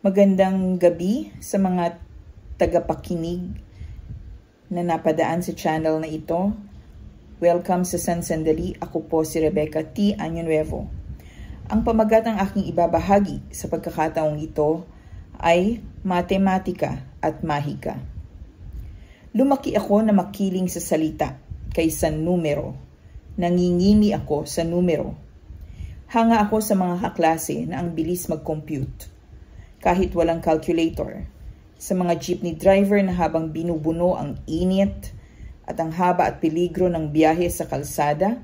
Magandang gabi sa mga tagapakinig na napadaan sa channel na ito. Welcome sa Sansandali. Ako po si Rebecca T. Año Nuevo. Ang pamagat ng aking ibabahagi sa pagkakataong ito ay matematika at mahika. Lumaki ako na makiling sa salita kaysa numero. Nangingimi ako sa numero. Hanga ako sa mga kaklase na ang bilis mag-compute. Kahit walang calculator. Sa mga jeepney driver na habang binubuno ang init at ang haba at peligro ng biyahe sa kalsada,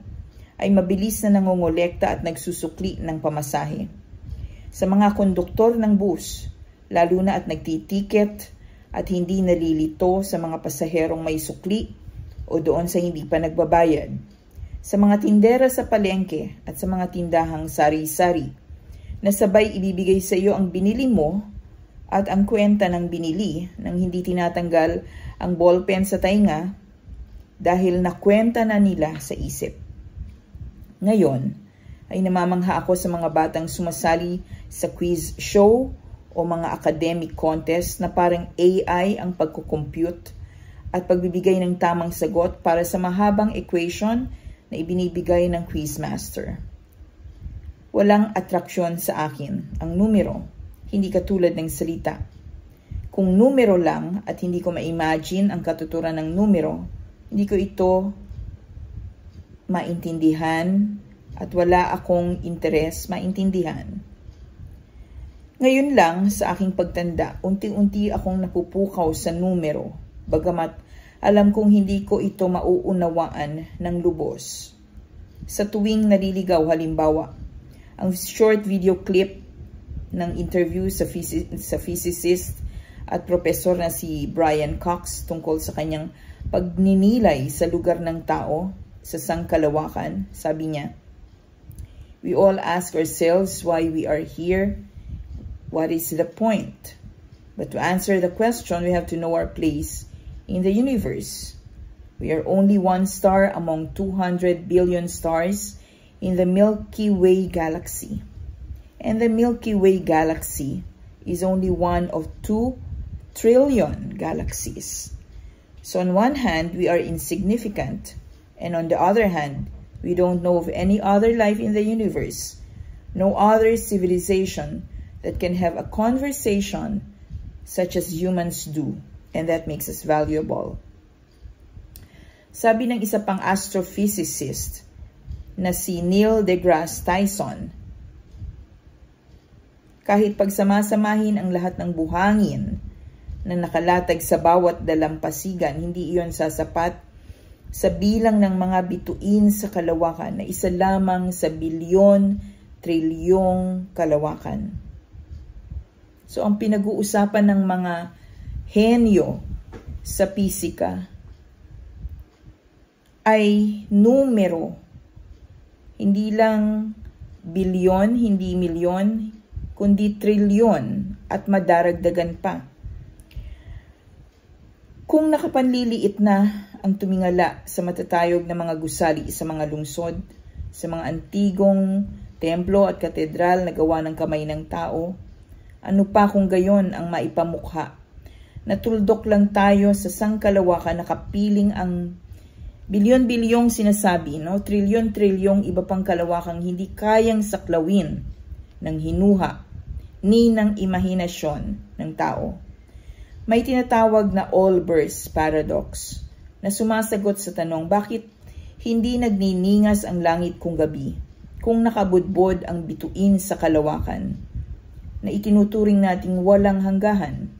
ay mabilis na nangongolekta at nagsusukli ng pamasahe. Sa mga konduktor ng bus, lalo na at nagtitiket at hindi nalilito sa mga pasaherong may sukli o doon sa hindi pa nagbabayad. Sa mga tindera sa palengke at sa mga tindahang sari-sari, na sabay ibibigay sa iyo ang binili mo at ang kwenta ng binili nang hindi tinatanggal ang ballpen sa tainga dahil nakwenta na nila sa isip. Ngayon ay namamangha ako sa mga batang sumasali sa quiz show o mga academic contest na parang AI ang pagkukompute at pagbibigay ng tamang sagot para sa mahabang equation na ibinibigay ng quizmaster. Walang atraksyon sa akin ang numero, hindi katulad ng salita. Kung numero lang at hindi ko ma-imagine ang katuturan ng numero, hindi ko ito maintindihan at wala akong interes maintindihan. Ngayon lang sa aking pagtanda, unti-unti akong napupukaw sa numero, bagamat alam kong hindi ko ito mauunawaan ng lubos. Sa tuwing naliligaw halimbawa, ang short video clip ng interview sa physicist at profesor na si Brian Cox tungkol sa kanyang pagninilay sa lugar ng tao sa sangkalawakan, sabi niya, "We all ask ourselves why we are here. What is the point? But to answer the question, we have to know our place in the universe. We are only one star among 200 billion stars in the Milky Way galaxy. And the Milky Way galaxy is only one of 2 trillion galaxies. So on one hand, we are insignificant, and on the other hand, we don't know of any other life in the universe, no other civilization that can have a conversation such as humans do. And that makes us valuable." Sabi ng isa pang astrophysicist na si Neil deGrasse Tyson, kahit pagsamasamahin ang lahat ng buhangin na nakalatag sa bawat dalampasigan, hindi iyon sasapat sa bilang ng mga bituin sa kalawakan na isa lamang sa bilyon, trilyong kalawakan. So ang pinag-uusapan ng mga henyo sa pisika ay numero. Hindi lang bilyon, hindi milyon, kundi trilyon at madaragdagan pa. Kung nakapanliliit na ang tumingala sa matatayog na mga gusali sa mga lungsod, sa mga antigong templo at katedral na gawa ng kamay ng tao, ano pa kung gayon ang maipamukha? Natuldok lang tayo sa sangkalawakan na kapiling ang bilyon-bilyong sinasabi, no? Trilyon-trilyong iba pang kalawakang hindi kayang saklawin ng hinuha ni ng imahinasyon ng tao. May tinatawag na Olbers paradox na sumasagot sa tanong, bakit hindi nagniningas ang langit kung gabi kung nakabudbod ang bituin sa kalawakan na itinuturing nating walang hanggahan?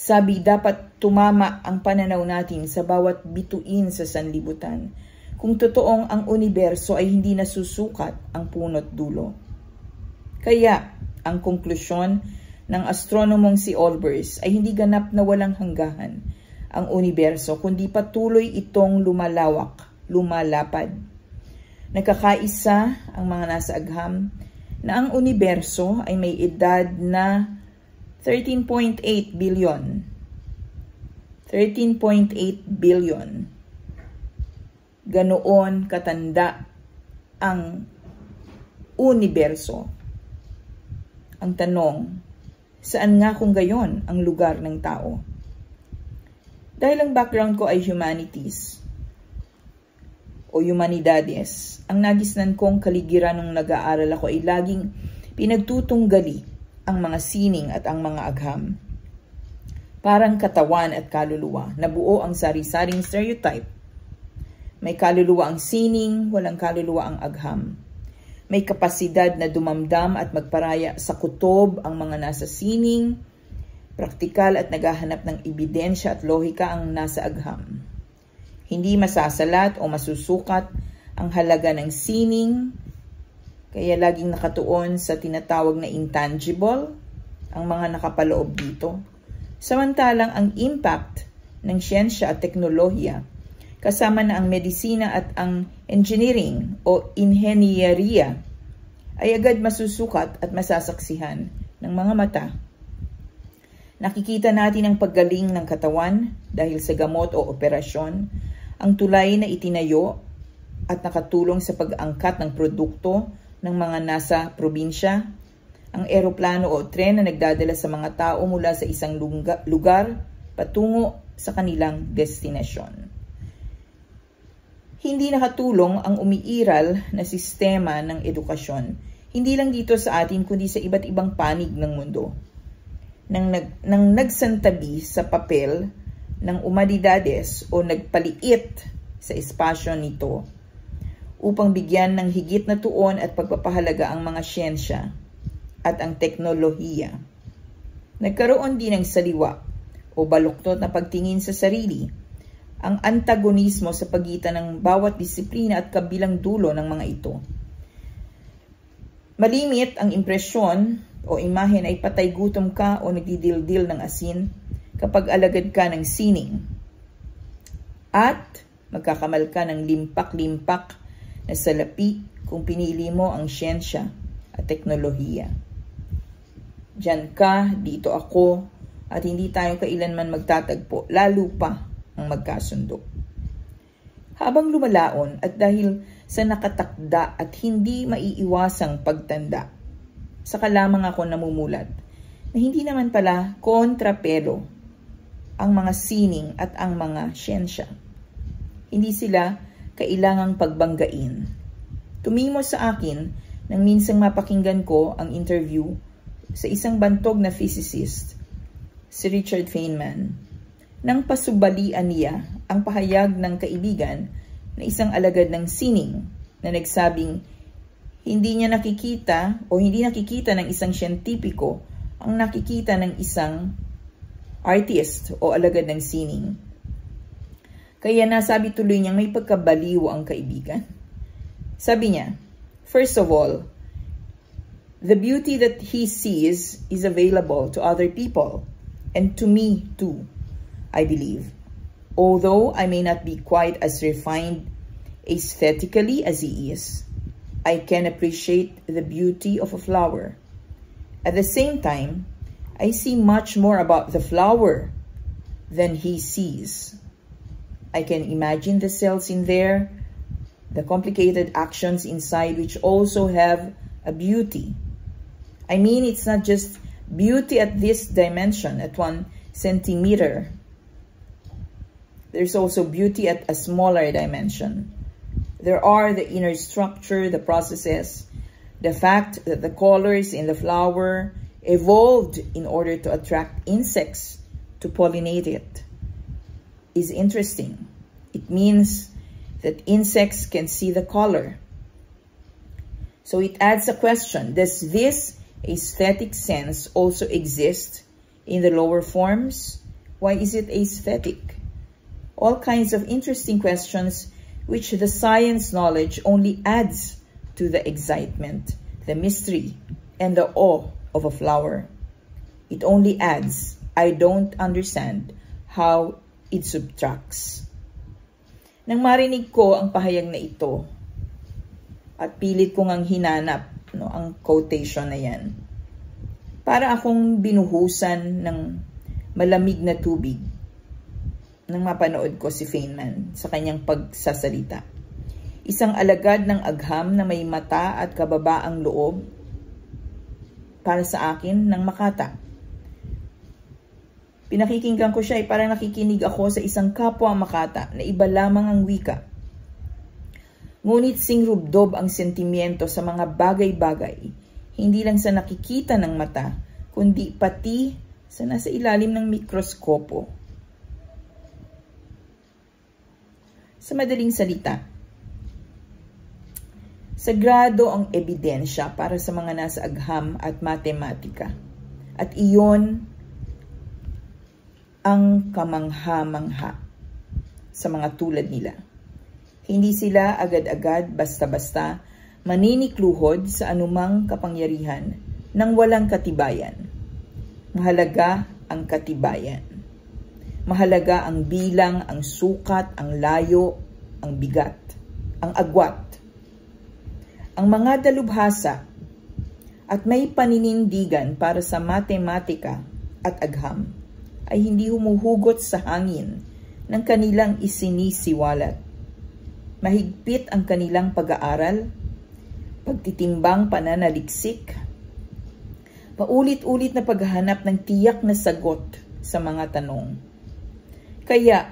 Sabi, dapat tumama ang pananaw natin sa bawat bituin sa sanlibutan kung totoong ang universo ay hindi nasusukat ang punot dulo. Kaya, ang konklusyon ng astronomong si Olbers ay hindi ganap na walang hanggahan ang universo, kundi patuloy itong lumalawak, lumalapad. Nagkakaisa ang mga nasa agham na ang universo ay may edad na 13.8 billion. 13.8 billion. Ganoon katanda ang universo. Ang tanong, Saan nga kung gayon ang lugar ng tao? Dahil ang background ko ay humanities o humanidades, ang nagisnan kong kaligiran nung nag-aaral ako ay laging pinagtutunggali ang mga sining at ang mga agham. Parang katawan at kaluluwa, nabuo ang sari-saring stereotype. May kaluluwa ang sining, walang kaluluwa ang agham. May kapasidad na dumamdam at magparaya sa kutob ang mga nasa sining, praktikal at naghahanap ng ebidensya at lohika ang nasa agham. Hindi masasalat o masusukat ang halaga ng sining, kaya laging nakatuon sa tinatawag na intangible ang mga nakapaloob dito. Samantalang ang impact ng siyensya at teknolohiya, kasama na ang medisina at ang engineering o inhenyeriya, ay agad masusukat at masasaksihan ng mga mata. Nakikita natin ang paggaling ng katawan dahil sa gamot o operasyon, ang tulay na itinayo at nakatulong sa pag-angkat ng produkto ng mga nasa probinsya, ang eroplano o tren na nagdadala sa mga tao mula sa isang lugar patungo sa kanilang destinasyon. Hindi nakatulong ang umiiral na sistema ng edukasyon, hindi lang dito sa atin kundi sa iba't ibang panig ng mundo. Nang nagsantabi sa papel ng humanidades o nagpaliit sa espasyo nito upang bigyan ng higit na tuon at pagpapahalaga ang mga siyensya at ang teknolohiya. Nagkaroon din ng saliwa o baluktot na pagtingin sa sarili, ang antagonismo sa pagitan ng bawat disiplina at kabilang dulo ng mga ito. Malimit ang impresyon o imahe na ipatay gutom ka o nagdidildil ng asin kapag alagad ka ng sining. At magkakamal ka ng limpak-limpak na salapi kung pinili mo ang siyensya at teknolohiya. Diyan ka, dito ako, at hindi tayo kailanman magtatagpo, lalo pa ang magkasundo. Habang lumalaon at dahil sa nakatakda at hindi maiiwasang pagtanda, saka lamang ako namumulat na hindi naman pala kontrapelo ang mga sining at ang mga siyensya. Hindi sila kailangang pagbanggain. Tumimo sa akin nang minsang mapakinggan ko ang interview sa isang bantog na physicist, si Richard Feynman. Nang pasubalian niya ang pahayag ng kaibigan na isang alagad ng sining na nagsabing hindi nakikita ng isang siyentipiko ang nakikita ng isang artist o alagad ng sining. Kaya nasabi tuloy niyang may pagkabaliw ang kaibigan. Sabi niya, first of all, the beauty that he sees is available to other people and to me too. I believe, although I may not be quite as refined aesthetically as he is, I can appreciate the beauty of a flower. At the same time, I see much more about the flower than he sees. I can imagine the cells in there, the complicated actions inside which also have a beauty. I mean, it's not just beauty at this dimension, at 1 centimeter. There's also beauty at a smaller dimension. There are the inner structure, the processes, the fact that the colors in the flower evolved in order to attract insects to pollinate it is interesting. It means that insects can see the color. So it adds a question, does this aesthetic sense also exist in the lower forms? Why is it aesthetic? All kinds of interesting questions which the science knowledge only adds to the excitement, the mystery, and the awe of a flower. It only adds. I don't understand how it subtracts. Nang marinig ko ang pahayag na ito, at pilit ko ngang hinanap ang quotation na yan, para akong binuhusan ng malamig na tubig nang mapanood ko si Feynman sa kanyang pagsasalita. Isang alagad ng agham na may mata at kababaang loob para sa akin ng makata. Pinakikinggan ko siya ay parang nakikinig ako sa isang kapwa Makata na iba lamang ang wika. Ngunit singrubdob ang sentimiento sa mga bagay-bagay, hindi lang sa nakikita ng mata, kundi pati sa nasa ilalim ng mikroskopo. Sa madaling salita, sagrado ang ebidensya para sa mga nasa agham at matematika. At iyon ang kamangha-mangha sa mga tulad nila. Hindi sila agad-agad basta-basta maninikluhod sa anumang kapangyarihan nang walang katibayan. Mahalaga ang katibayan. Mahalaga ang bilang, ang sukat, ang layo, ang bigat, ang agwat. Ang mga dalubhasa at may paninindigan para sa matematika at agham ay hindi humuhugot sa hangin ng kanilang isinisiwalat. Mahigpit ang kanilang pag-aaral, pagtitimbang pananaliksik, paulit-ulit na paghahanap ng tiyak na sagot sa mga tanong. Kaya,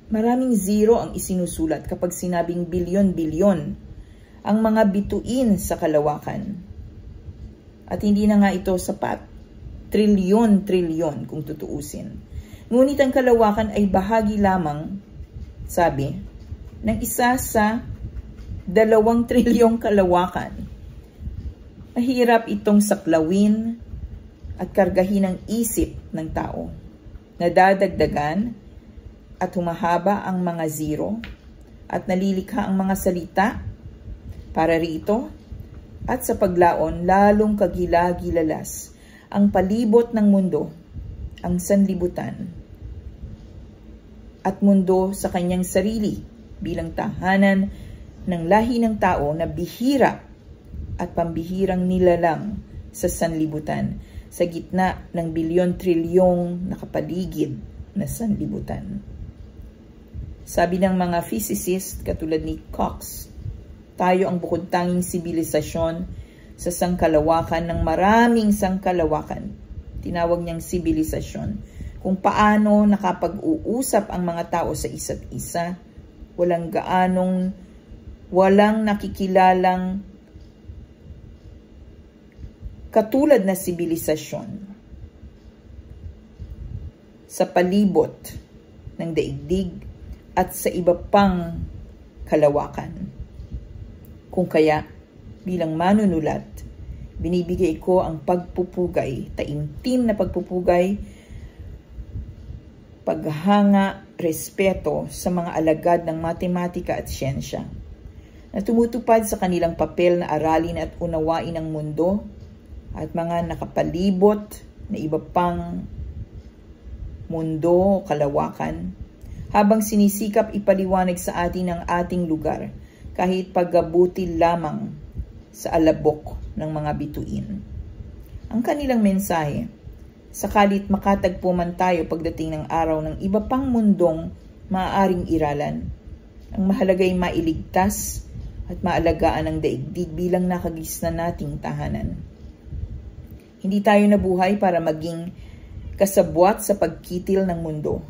maraming zero ang isinusulat kapag sinabing bilyon-bilyon ang mga bituin sa kalawakan. At hindi na nga ito sapat. Trilyon-trilyon kung tutuusin. Ngunit ang kalawakan ay bahagi lamang, sabi, ng isa sa 2 trilyong kalawakan. Mahirap itong saklawin at kargahin ang isip ng tao. Nadadagdagan at humahaba ang mga zero at nalilikha ang mga salita para rito at sa paglaon lalong kagila-gilalas ang palibot ng mundo, ang sanlibutan, at mundo sa kanyang sarili bilang tahanan ng lahi ng tao na bihira at pambihirang nilalang sa sanlibutan sa gitna ng bilyon-trilyong nakapaligid na sanlibutan. Sabi ng mga physicist katulad ni Cox, tayo ang bukod-tanging sibilisasyon sa sangkalawakan ng maraming sangkalawakan. Tinawag niyang sibilisasyon. Kung paano nakapag-uusap ang mga tao sa isa't isa, walang nakikilalang katulad na sibilisasyon sa palibot ng daigdig at sa iba pang kalawakan. Kung kaya, bilang manunulat, binibigay ko ang pagpupugay, taimtim na pagpupugay, paghanga, respeto sa mga alagad ng matematika at siyensya na tumutupad sa kanilang papel na aralin at unawain ang mundo at mga nakapalibot na iba pang mundo o kalawakan habang sinisikap ipaliwanag sa atin ang ating lugar kahit paggabuti lamang sa alabok ng mga bituin. Ang kanilang mensahe, sakalit makatagpo man tayo pagdating ng araw ng iba pang mundong maaaring iralan, ang mahalagay mailigtas at maalagaan ang daigdig bilang nakagisna nating tahanan. Hindi tayo nabuhay para maging kasabwat sa pagkitil ng mundo.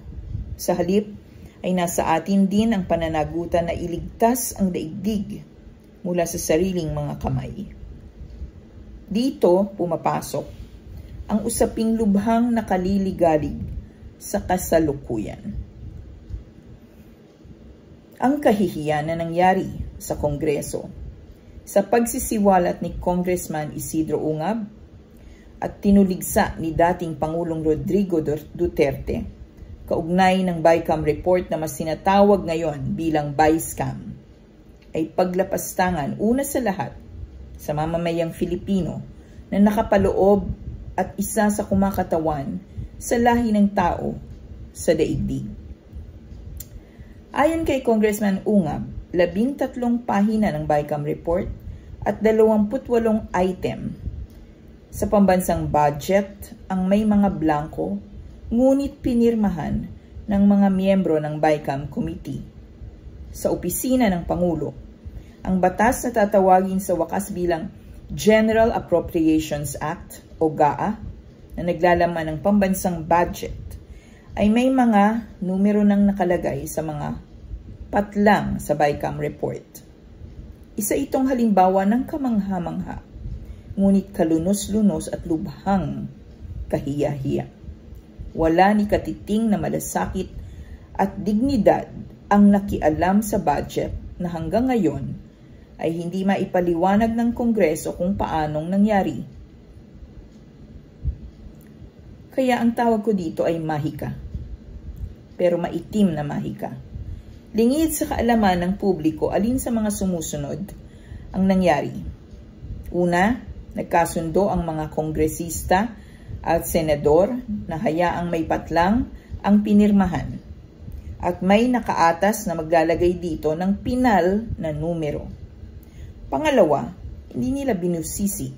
Sa halip, ay nasa atin din ang pananagutan na iligtas ang daigdig mula sa sariling mga kamay. Dito pumapasok ang usaping lubhang nakaliligalig sa kasalukuyan. Ang kahihiyan na nangyari sa Kongreso sa pagsisiwalat ni Congressman Isidro Ungab at tinuligsa ni dating Pangulong Rodrigo Duterte kaugnay ng BICAM report na mas sinatawag ngayon bilang BICAM ay paglapastangan una sa lahat sa mamamayang Filipino na nakapaloob at isa sa kumakatawan sa lahi ng tao sa daigdig. Ayon kay Congressman Ungab, 13 pahina ng BICAM report at 28 item sa pambansang budget ang may mga blanko ngunit pinirmahan ng mga miyembro ng BICAM Committee. Sa opisina ng Pangulo, ang batas na tatawagin sa wakas bilang General Appropriations Act o GAA na naglalaman ng pambansang budget ay may mga numero nang nakalagay sa mga patlang sa BICAM report. Isa itong halimbawa ng kamangha-mangha, ngunit kalunos-lunos at lubhang kahiya-hiya. Wala ni katiting na malasakit at dignidad ang nakialam sa budget na hanggang ngayon ay hindi maipaliwanag ng Kongreso kung paanong nangyari. Kaya ang tawag ko dito ay mahika, pero maitim na mahika. Lingid sa kaalaman ng publiko alin sa mga sumusunod ang nangyari. Una, nagkasundo ang mga kongresista at senador na hayaang may patlang ang pinirmahan at may nakaatas na maglalagay dito ng pinal na numero. Pangalawa, hindi nila binusisi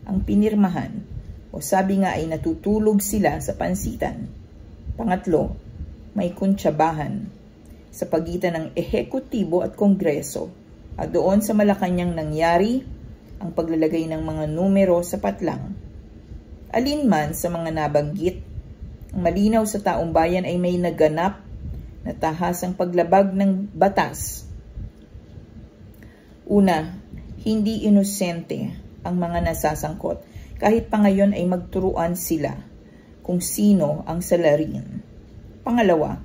ang pinirmahan o sabi nga ay natutulog sila sa pansitan. Pangatlo, may kuntsabahan sa pagitan ng ehekutibo at kongreso at doon sa Malacanang nangyari ang paglalagay ng mga numero sa patlang. Alinman sa mga nabanggit, ang malinaw sa taong bayan ay may naganap na tahasang paglabag ng batas. Una, hindi inosente ang mga nasasangkot kahit pa ngayon ay magturuan sila kung sino ang salarin. Pangalawa,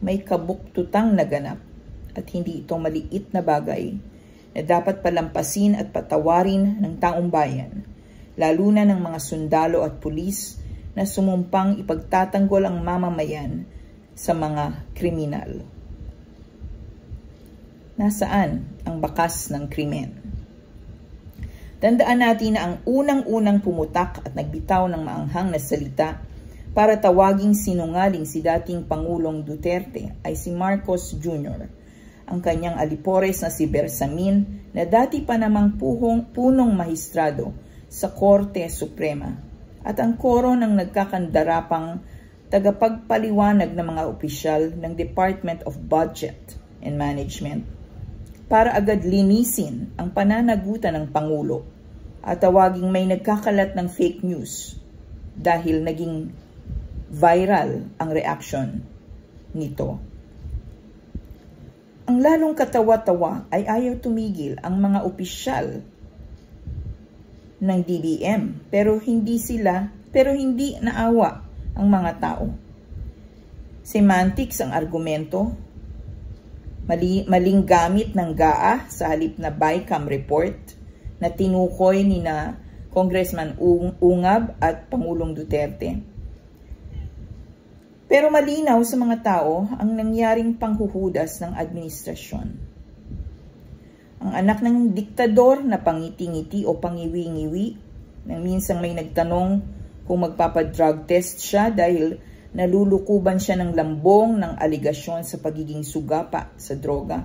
may kabuktutang naganap at hindi ito maliit na bagay na dapat palampasin at patawarin ng taong bayan, lalo na ng mga sundalo at pulis na sumumpang ipagtatanggol ang mamamayan sa mga kriminal. Nasaan ang bakas ng krimen? Tandaan natin na ang unang-unang pumutak at nagbitaw ng maanghang na salita para tawaging sinungaling si dating Pangulong Duterte ay si Marcos Jr., ang kanyang alipores na si Bersamin na dati pa namang punong mahistrado sa Korte Suprema at ang koro ng nagkakandarapang tagapagpaliwanag ng mga opisyal ng Department of Budget and Management para agad linisin ang pananagutan ng Pangulo at tawaging may nagkakalat ng fake news dahil naging viral ang reaction nito. Ang lalong katawa-tawa ay ayaw tumigil ang mga opisyal ng DBM pero hindi naawa ang mga tao. Semantics ang argumento, maling gamit ng GAA sa halip na BICAM report na tinukoy ni na Congressman Ungab at Pangulong Duterte. Pero malinaw sa mga tao ang nangyaring panghuhudas ng administrasyon. Ang anak ng diktador na pangiti-ngiti o pangiwi-ngiwi, nang minsang may nagtanong kung magpapadrug test siya dahil nalulukuban siya ng lambong ng aligasyon sa pagiging sugapa sa droga,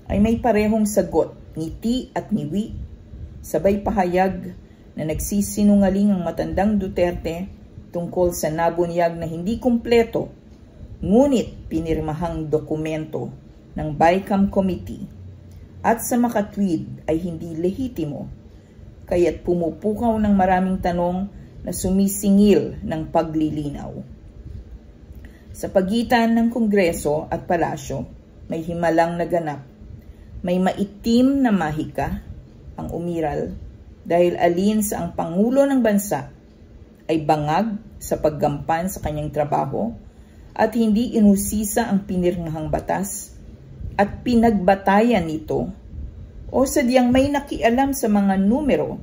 ay may parehong sagot, ngiti at ngiwi, sabay pahayag na nagsisinungaling ang matandang Duterte tungkol sa nabunyag na hindi kumpleto, ngunit pinirmahang dokumento ng BICAM Committee at sa makatwid ay hindi lehitimo, kaya't pumupukaw ng maraming tanong na sumisingil ng paglilinaw. Sa pagitan ng Kongreso at Palasyo, may himalang naganap. May maitim na mahika ang umiral dahil alin sa ang Pangulo ng Bansa ay bangag sa paggampan sa kanyang trabaho at hindi inusisa ang pinirmahang batas at pinagbatayan nito o sadyang may nakialam sa mga numero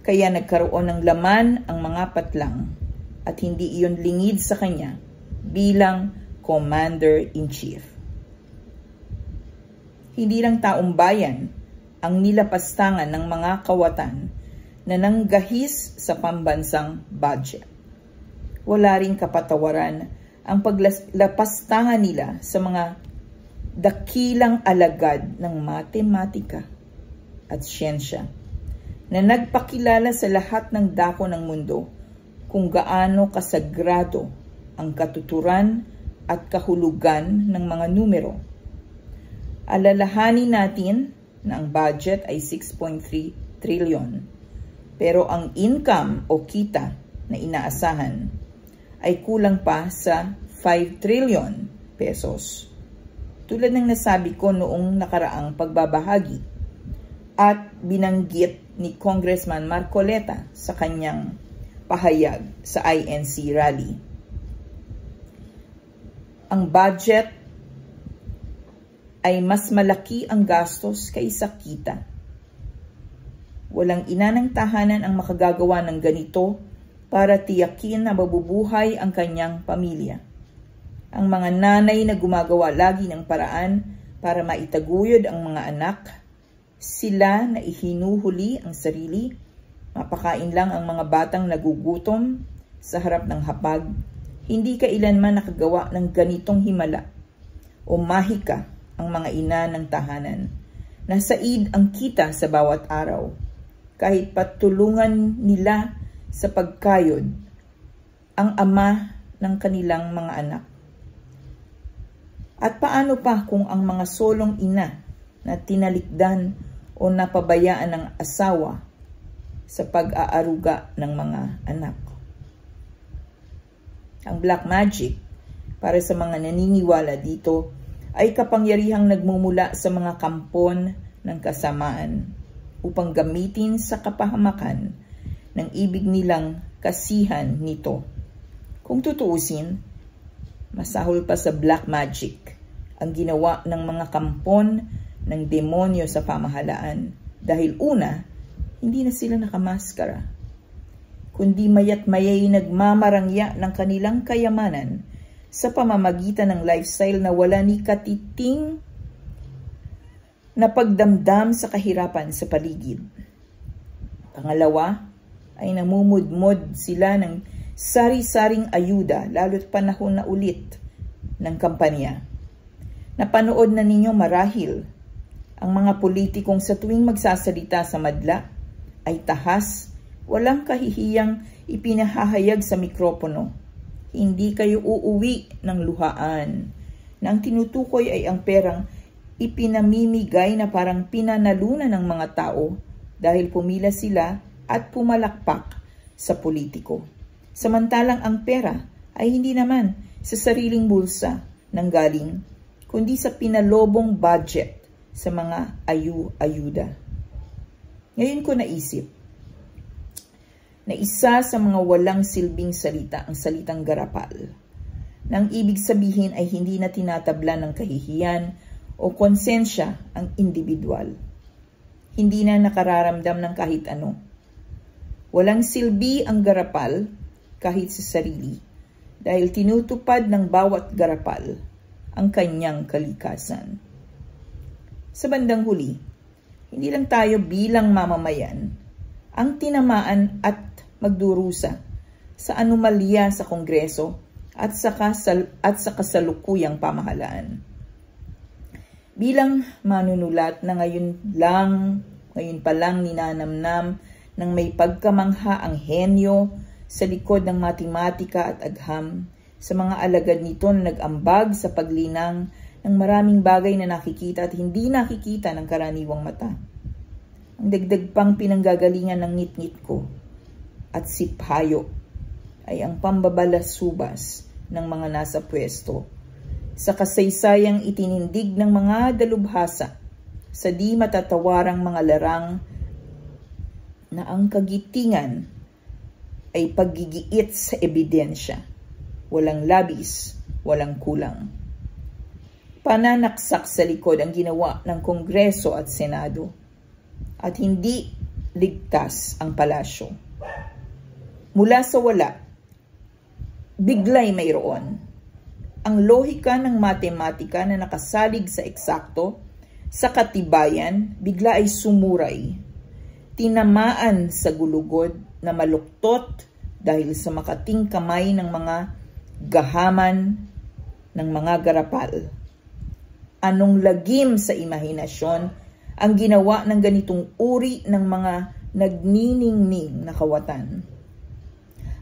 kaya nagkaroon ng laman ang mga patlang at hindi iyon lingid sa kanya bilang Commander-in-Chief. Hindi lang taong bayan ang nilapastangan ng mga kawatan na nanggahis sa pambansang budget. Wala ring kapatawaran ang paglapastangan nila sa mga dakilang alagad ng matematika at siyensya na nagpakilala sa lahat ng dako ng mundo kung gaano kasagrado ang katuturan at kahulugan ng mga numero. Alalahanin natin na ang budget ay 6.3 trillion. Pero ang income o kita na inaasahan ay kulang pa sa 5 trillion pesos. Tulad ng nasabi ko noong nakaraang pagbabahagi at binanggit ni Congressman Marcoleta sa kanyang pahayag sa INC rally. Ang budget ay mas malaki ang gastos kaysa kita. Walang ina ng tahanan ang makagagawa ng ganito para tiyakin na mabubuhay ang kanyang pamilya. Ang mga nanay na gumagawa lagi ng paraan para maitaguyod ang mga anak, sila na ihinuhuli ang sarili, mapakain lang ang mga batang nagugutom sa harap ng hapag, hindi kailanman nakagawa ng ganitong himala o mahika ang mga ina ng tahanan. Nasaid ang kita sa bawat araw, kahit patulungan nila sa pagkayod ang ama ng kanilang mga anak. At paano pa kung ang mga solong ina na tinalikdan o napabayaan ng asawa sa pag-aaruga ng mga anak? Ang black magic, para sa mga naniniwala dito, ay kapangyarihang nagmumula sa mga kampon ng kasamaan upang gamitin sa kapahamakan ng ibig nilang kasihan nito. Kung tutuusin, masahol pa sa black magic ang ginawa ng mga kampon ng demonyo sa pamahalaan dahil una, hindi na sila nakamaskara, kundi mayat mayay nagmamarangya ng kanilang kayamanan sa pamamagitan ng lifestyle na wala ni katiting na pagdamdam sa kahirapan sa paligid. Pangalawa, ay namumudmod sila ng sari-saring ayuda lalo't panahon na ulit ng kampanya. Napanood na ninyo marahil ang mga politikong sa tuwing magsasalita sa madla ay tahas, walang kahihiyang ipinahahayag sa mikropono. Hindi kayo uuwi ng luhaan. Na ang tinutukoy ay ang perang ipinamimigay na parang pinanalunan ng mga tao dahil pumila sila at pumalakpak sa politiko. Samantalang ang pera ay hindi naman sa sariling bulsa nanggaling, kundi sa pinalobong budget sa mga ayuda. Ngayon ko naisip na isa sa mga walang silbing salita ang salitang garapal. Nang ibig sabihin ay hindi na tinatabla ng kahihiyan o konsensya ang individual. Hindi na nakararamdam ng kahit ano. Walang silbi ang garapal kahit sa sarili dahil tinutupad ng bawat garapal ang kanyang kalikasan. Sa bandang huli, hindi lang tayo bilang mamamayan ang tinamaan at magdurusa sa anomalya sa Kongreso at sa kasalukuyang pamahalaan. Bilang manunulat na ngayon pa lang ninanamnam ng may pagkamangha ang henyo sa likod ng matematika at agham sa mga alagad nito na nag-ambag sa paglinang ng maraming bagay na nakikita at hindi nakikita ng karaniwang mata. Ang dagdag pang pinanggagalingan ng ngit-ngit ko at siphayo ay ang pambabalasubas ng mga nasa pwesto sa kasaysayang itinindig ng mga dalubhasa sa di matatawarang mga larang na ang kagitingan ay paggigiit sa ebidensya. Walang labis, walang kulang. Pananaksak sa likod ang ginawa ng Kongreso at Senado at hindi ligtas ang palasyo. Mula sa wala, biglay mayroon. Ang lohika ng matematika na nakasalig sa eksakto, sa katibayan, bigla ay sumuray. Tinamaan sa gulugod na maluktot dahil sa makating kamay ng mga gahaman ng mga garapal. Anong lagim sa imahinasyon ang ginawa ng ganitong uri ng mga nagniningning na kawatan?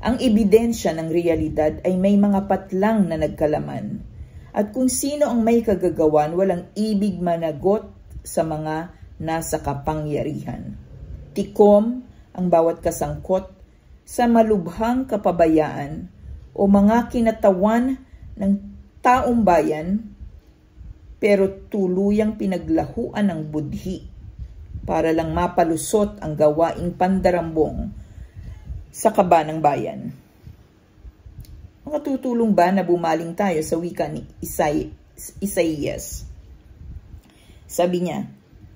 Ang ebidensya ng realidad ay may mga patlang na nagkalaman. At kung sino ang may kagagawan, walang ibig managot sa mga nasa kapangyarihan. Tikom ang bawat kasangkot sa malubhang kapabayaan o mga kinatawan ng taong bayan, pero tuluyang pinaglahuan ng budhi para lang mapalusot ang gawaing pandarambong sa kaba ng bayan. Makatutulong ba na bumaling tayo sa wika ni Isaías? Sabi niya,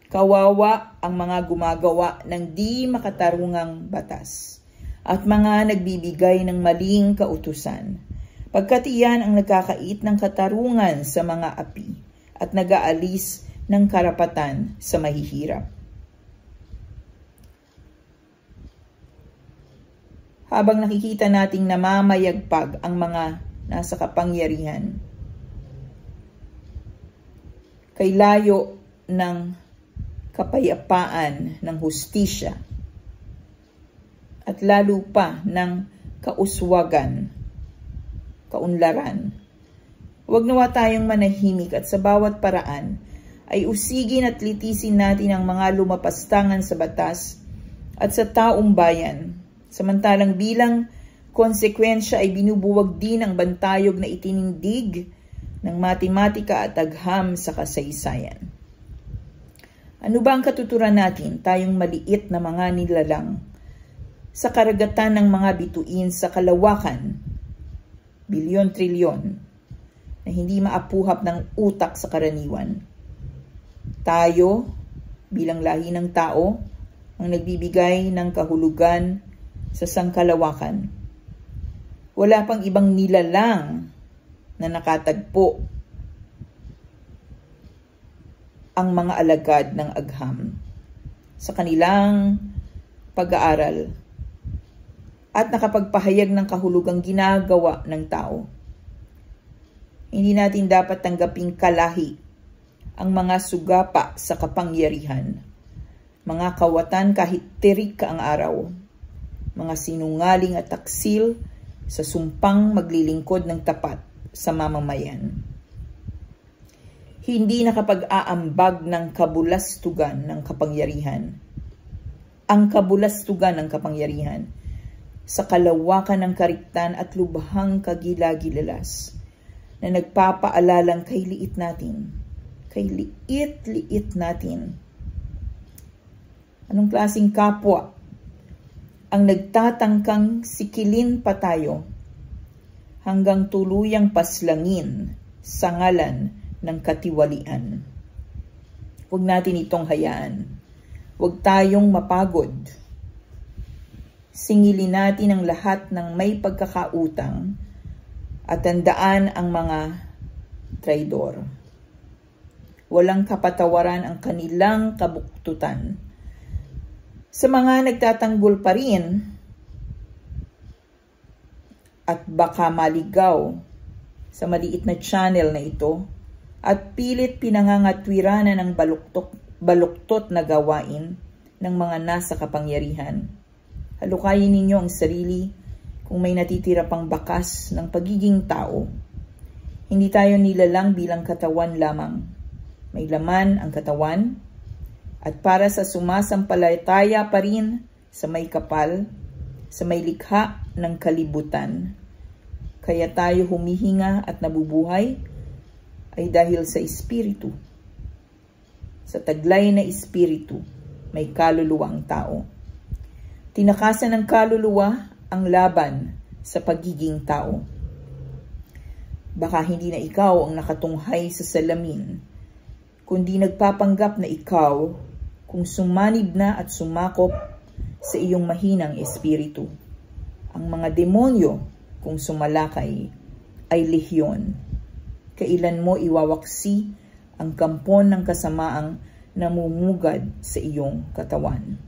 kawawa ang mga gumagawa ng di makatarungang batas at mga nagbibigay ng maling kautusan, pagkat iyan ang nagkakait ng katarungan sa mga api at nag-aalis ng karapatan sa mahihirap. Habang nakikita nating namamayagpag ang mga nasa kapangyarihan, kay layo ng kapayapaan ng hustisya at lalo pa ng kauswagan, kaunlaran. Huwag nawa tayong manahimik at sa bawat paraan ay usigin at litisin natin ang mga lumapastangan sa batas at sa taong bayan, samantalang bilang konsekwensya ay binubuwag din ang bantayog na itinindig ng matematika at agham sa kasaysayan. Ano ba ang katuturan natin, tayong maliit na mga nilalang sa karagatan ng mga bituin sa kalawakan, bilyon-trilyon, na hindi maapuhap ng utak sa karaniwan? Tayo, bilang lahi ng tao, ang nagbibigay ng kahulugan sa sangkalawakan. Wala pang ibang nilalang na nakatagpo ang mga alagad ng agham sa kanilang pag-aaral at nakapagpahayag ng kahulugang ginagawa ng tao. Hindi natin dapat tanggaping kalahi ang mga sugapa sa kapangyarihan, mga kawatan kahit tirik ang araw, mga sinungaling at taksil sa sumpang maglilingkod ng tapat sa mamamayan. Hindi nakapag-aambag ng kabulastugan ng kapangyarihan. Ang kabulastugan ng kapangyarihan sa kalawakan ng kariktan at lubhang kagilagilalas na nagpapaalalang kay liit natin. Kay liit natin. Anong klaseng kapwa ang nagtatangkang sikilin pa tayo hanggang tuluyang paslangin sa ngalan ng katiwalian? Huwag natin itong hayaan. Huwag tayong mapagod. Singilin natin ang lahat ng may pagkakautang at tandaan ang mga traidor. Walang kapatawaran ang kanilang kabuktutan. Sa mga nagtatanggol pa rin at baka maligaw sa maliit na channel na ito at pilit pinangangatwiranan ng baluktot na gawain ng mga nasa kapangyarihan. Halukayin ninyo ang sarili kung may natitira pang bakas ng pagiging tao. Hindi tayo nilalang bilang katawan lamang. May laman ang katawan at para sa sumasampalataya pa rin sa may kapal, sa may likha ng kalibutan. Kaya tayo humihinga at nabubuhay ay dahil sa Espiritu. Sa taglay na Espiritu, may kaluluwa ang tao. Tinakasan ng kaluluwa ang laban sa pagiging tao. Baka hindi na ikaw ang nakatunghay sa salamin, kundi nagpapanggap na ikaw kung sumanib na at sumakop sa iyong mahinang espiritu. Ang mga demonyo kung sumalakay ay lehyon. Kailan mo iwawaksi ang kampon ng kasamaang namumugad sa iyong katawan.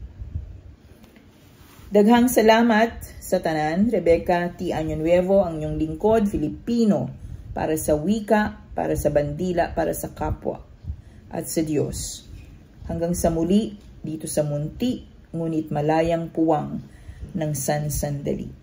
Daghang salamat sa tanan. Rebecca T. Año-Nuevo, ang inyong lingkod, Filipino, para sa wika, para sa bandila, para sa kapwa, at sa Diyos. Hanggang sa muli, dito sa munti, ngunit malayang puwang ng sansandali.